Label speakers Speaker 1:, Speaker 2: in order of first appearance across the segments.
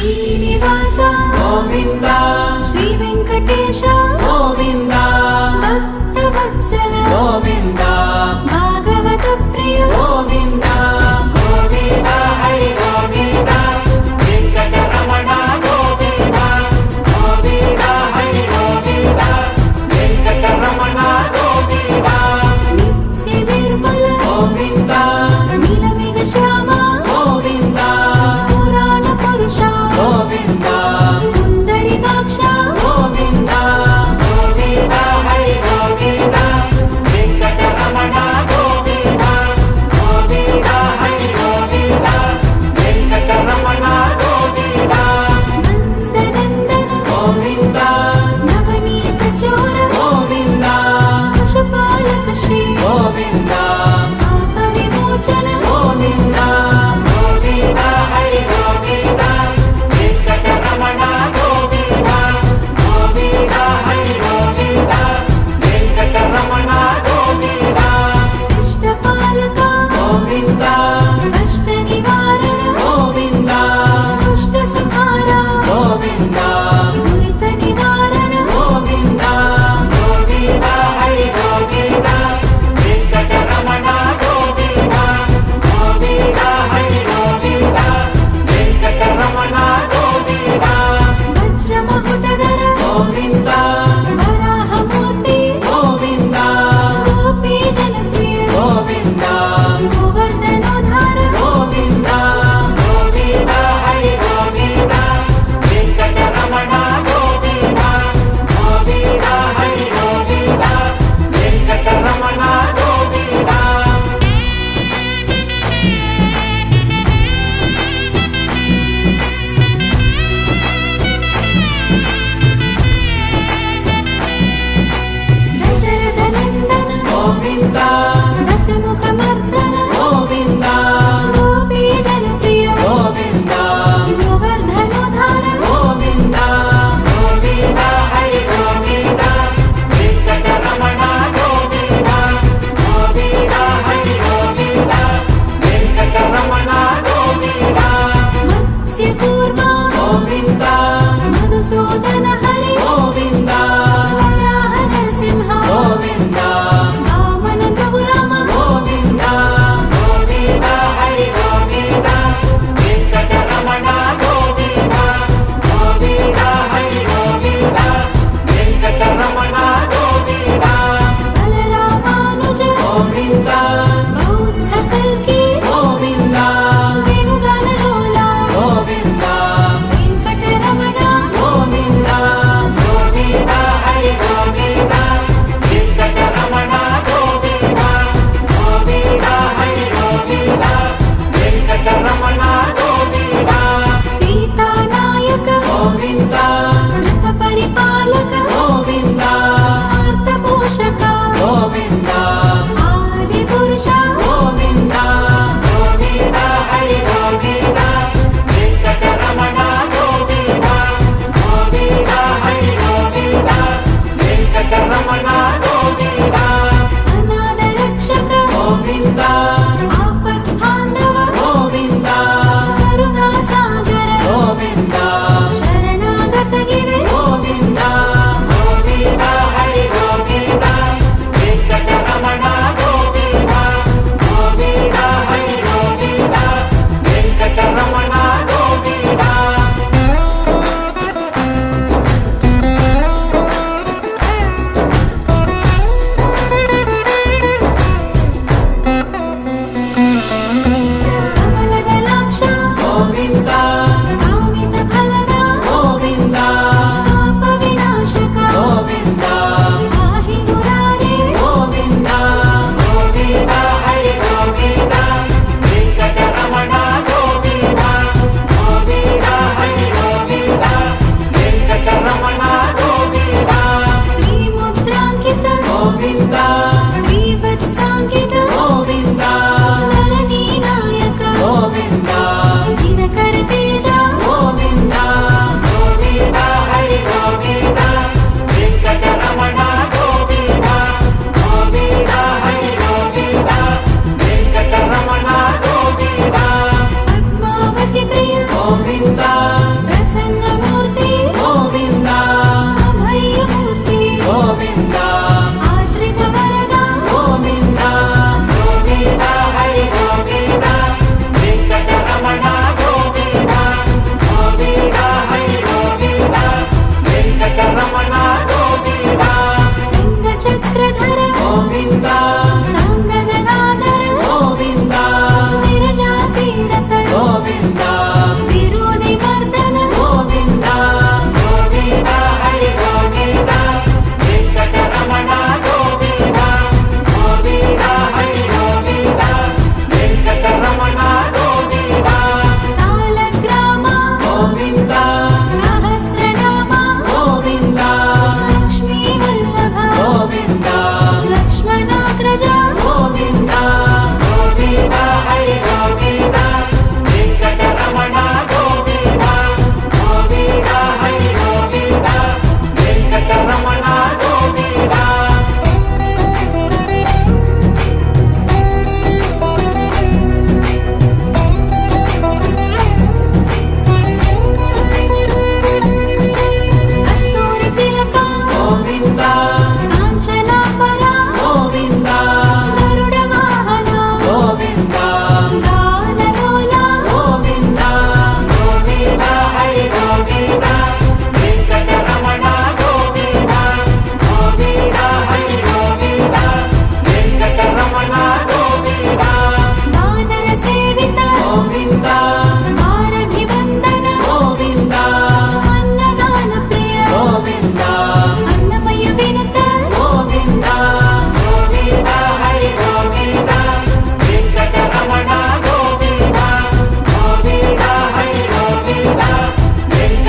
Speaker 1: శ్రీనివాస
Speaker 2: గోవింద
Speaker 1: శ్రీ వెంకటేశ
Speaker 2: గోవింద
Speaker 1: భక్తవత్సల
Speaker 2: గోవింద
Speaker 1: భాగవత ప్రియ
Speaker 2: గోవింద గోవింద హరి గోవింద వెంకటరమణ గోవింద గోవింద హరి గోవింద వెంకటరమణ గోవింద
Speaker 1: నిత్య నిర్మల
Speaker 2: గోవింద
Speaker 1: నీలమేఘ శ్యామ
Speaker 2: గోవింద
Speaker 1: పురాణ పురుష
Speaker 2: గోవింద
Speaker 1: పుండరీకాక్ష
Speaker 2: గోవింద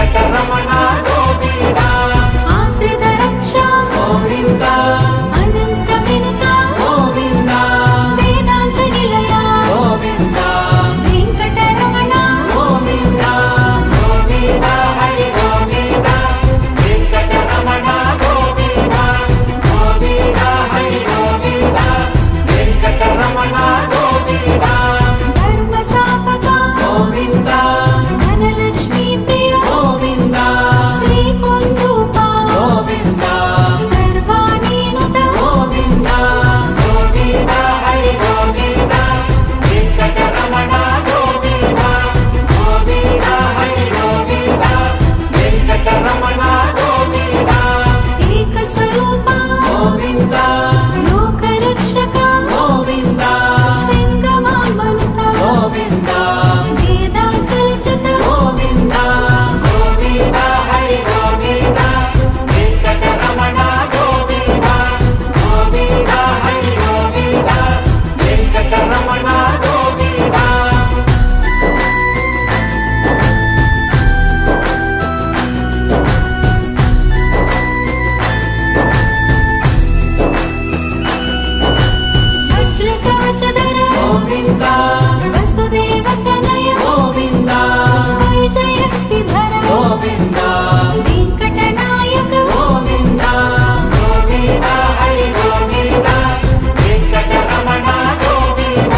Speaker 2: వెంకటరమణ గోవింద
Speaker 1: ఆశ్రిత రక్ష
Speaker 2: గోవింద
Speaker 1: అనంత వినుత
Speaker 2: గోవింద
Speaker 1: వేదాంత నిలయ
Speaker 2: గోవింద
Speaker 1: వెంకటరమణ
Speaker 2: గోవింద గోవింద హరి గోవింద వెంకటరమణ గోవింద గోవింద హరి గోవింద వెంకటరమణ గోవింద
Speaker 1: ధర్మ స్థాపక
Speaker 2: గోవింద
Speaker 1: ధనలక్ష్మీ ప్రియ
Speaker 2: గోవింద
Speaker 1: శ్రీ కుంరూప
Speaker 2: గోవింద
Speaker 1: సర్వాణీనుత
Speaker 2: గోవింద గోవింద హరి గోవింద వెంకటరమణ గోవింద గోవింద హరి గోవింద వెంకటరమణ గోవింద
Speaker 1: ఏక స్వరూప
Speaker 2: గోవింద
Speaker 1: లోకరక్షక
Speaker 2: గోవింద
Speaker 1: సింగమామనుత
Speaker 2: గోవింద
Speaker 1: వేదాచలసుత
Speaker 2: గోవింద గోవింద హరి గోవింద వెంకటరమణ గోవింద గోవింద హరి గోవింద వెంకటరమణ గోవింద
Speaker 1: వజ్రకవచధర
Speaker 2: గోవింద
Speaker 1: వసుదేవతనయ
Speaker 2: గోవింద
Speaker 1: వైజయంతిధర
Speaker 2: గోవింద
Speaker 1: వెంకటనాయక
Speaker 2: గోవింద గోవింద హరి గోవింద వెంకటరమణ గోవింద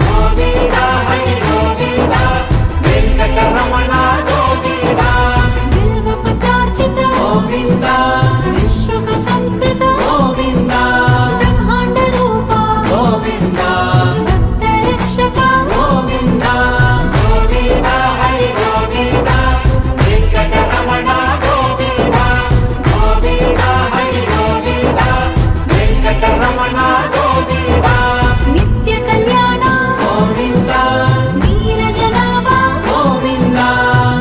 Speaker 2: గోవింద హరి గోవింద వెంకటరమణ గోవింద
Speaker 1: బిల్వపత్రార్చిత
Speaker 2: గోవింద
Speaker 1: విశ్రుక సంస్కృత
Speaker 2: గోవింద
Speaker 1: బ్రహ్మాండ రూప
Speaker 2: గోవింద
Speaker 1: భక్త రక్షక
Speaker 2: గోవింద గోవింద హరి గోవింద వెంకటరమణ గోవింద గోవింద హరి గోవింద వెంకటరమణ గోవింద
Speaker 1: నిత్య కళ్యాణ
Speaker 2: గోవింద
Speaker 1: నీరజనాభ
Speaker 2: గోవింద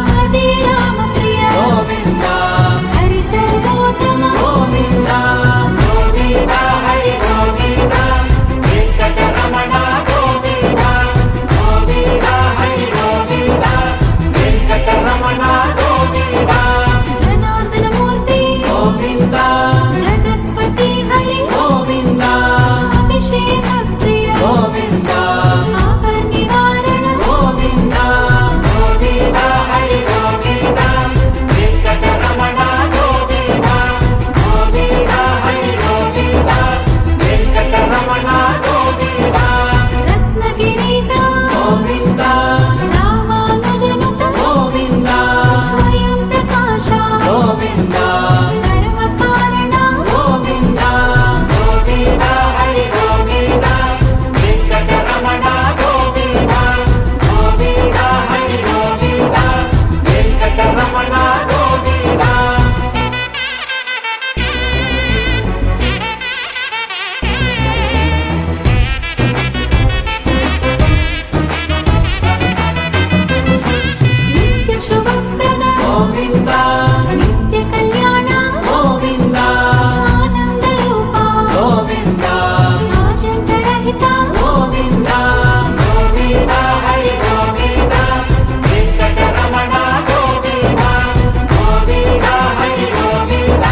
Speaker 1: హరి రామ ప్రియ
Speaker 2: గోవింద
Speaker 1: హరి సర్వోత్తమ
Speaker 2: గోవింద గోవింద హరి గోవింద వెంకటరమణ గోవింద గోవింద హరి గోవింద వెంకటరమణ గోవింద
Speaker 1: జనార్దన మూర్తి
Speaker 2: గోవింద
Speaker 1: జగత్పతి హరి
Speaker 2: గోవింద
Speaker 1: అభిషేక ప్రియ
Speaker 2: గోవింద
Speaker 1: ఆపద నివారణ
Speaker 2: గోవింద గోవింద హరి గోవింద వెంకటరమణ గోవింద గోవింద హరి గోవింద వెంకటరమణ గోవింద
Speaker 1: రత్న కిరీట
Speaker 2: గోవింద
Speaker 1: రామానుజనుత
Speaker 2: గోవింద
Speaker 1: స్వయం ప్రకాశ
Speaker 2: గోవింద
Speaker 1: సర్వకారణ
Speaker 2: గోవింద గోవింద హరి గోవింద వెంకటరమణ గోవింద గోవింద హరి గోవింద వెంకటరమణ గోవింద
Speaker 1: నిత్య శుభప్రద
Speaker 2: గోవింద
Speaker 1: నిత్య కళ్యాణ
Speaker 2: గోవింద
Speaker 1: ఆనంద రూప
Speaker 2: గోవింద
Speaker 1: ఆచంతరహిత
Speaker 2: గోవింద గోవింద హరి గోవింద వెంకటరమణ గోవింద గోవింద హరి గోవింద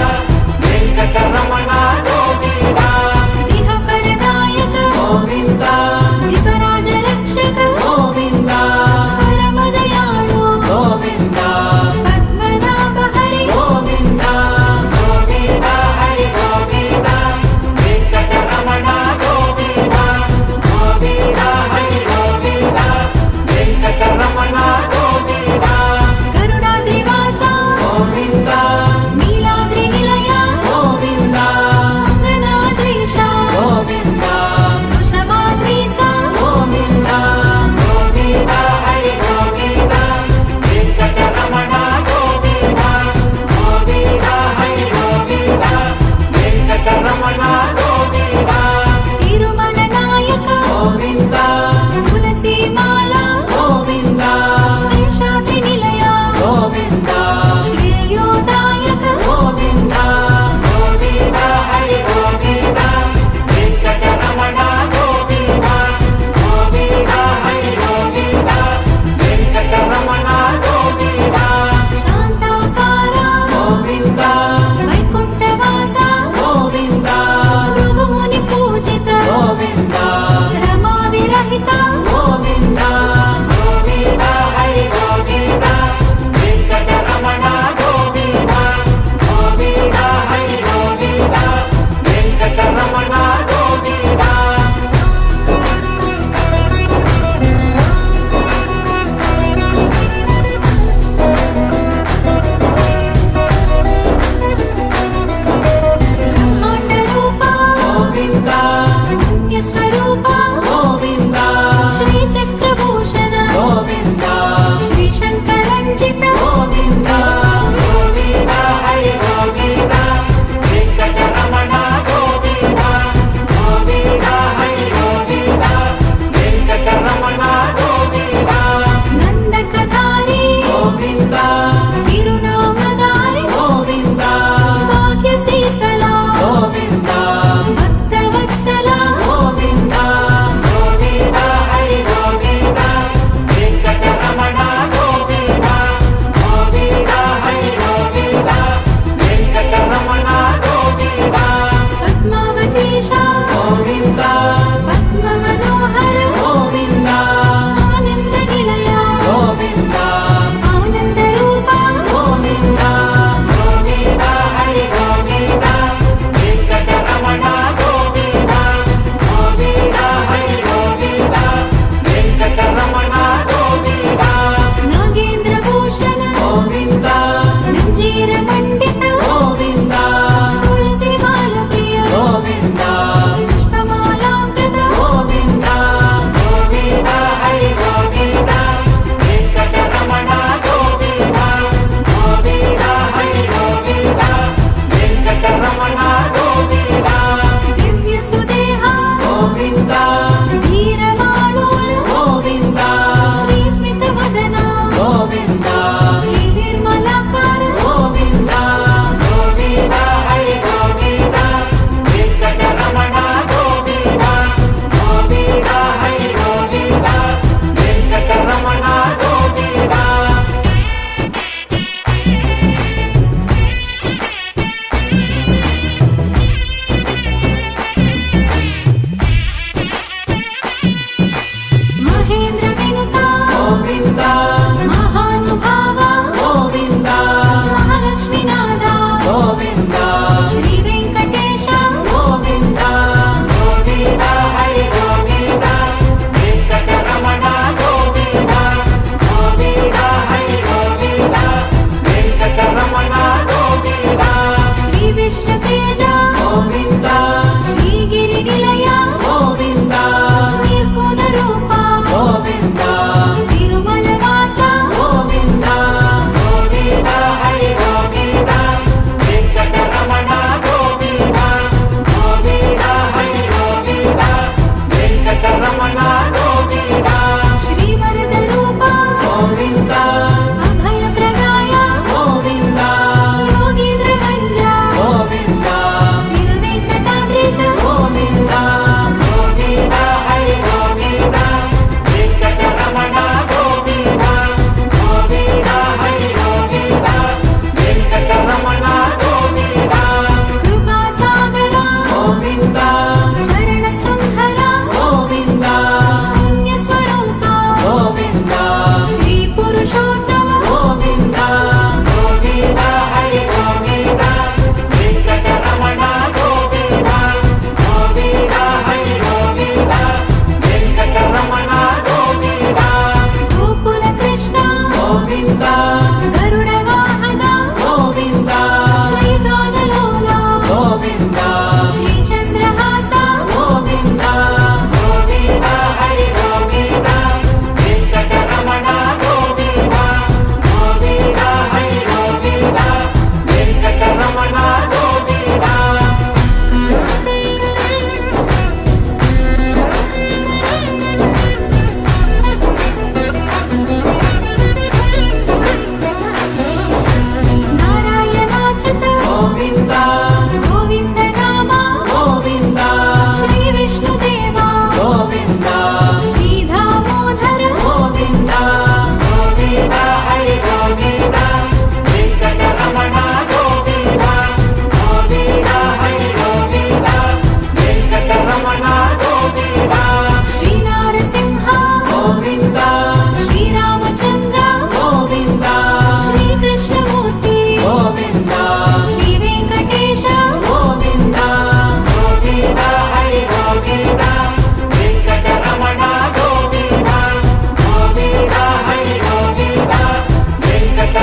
Speaker 2: వెంకటరమణ గోవింద
Speaker 1: ఇహపరదాయక
Speaker 2: గోవింద
Speaker 1: దివరాజ రక్షక
Speaker 2: గోవింద
Speaker 1: పరమదయాళు
Speaker 2: గోవింద
Speaker 1: పద్మనాభ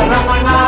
Speaker 2: వెంకటరమణ